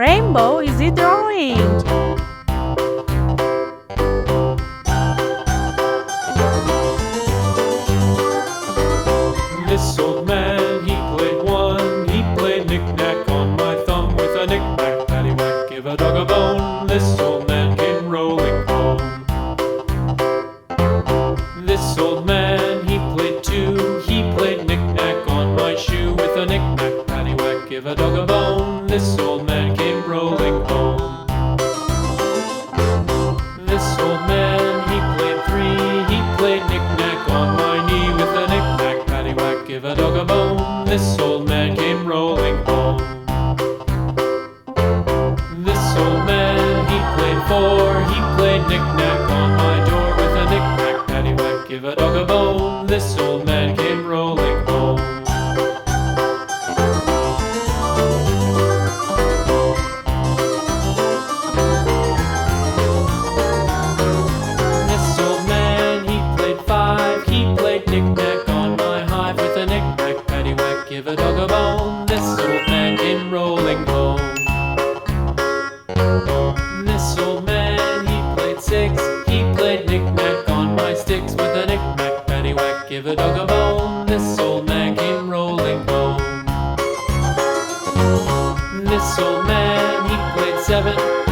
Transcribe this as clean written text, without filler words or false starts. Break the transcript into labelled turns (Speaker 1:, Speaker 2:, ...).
Speaker 1: rainbow is it orange?
Speaker 2: This old man, he played one. He played knick-knack on my thumb with a knick-knack, paddywhack, give a dog a bone. This old man came rolling home. This old man, he played two. He played knick-knack on my shoe with a knick-knack, paddywhack, give a dog a bone. This old man came rolling home. This old man, he played three. He played knick-knack on my knee with a knick-knack, paddywhack, give a dog a bone. This old man came rolling home. This old man, he played four. He played knick-knack on my door with a knick-knack, paddywhack, give a dog a bone. This old man came rolling home. This old man, he played five. He played knick-knack on my hive with a knick-knack, paddywhack, give a dog a bone. This old man came rolling home. This old man, he played six. He played knick-knack on my sticks with a knick-knack, paddywhack, give a dog a bone. This old man came rolling home. This old man, he played seven.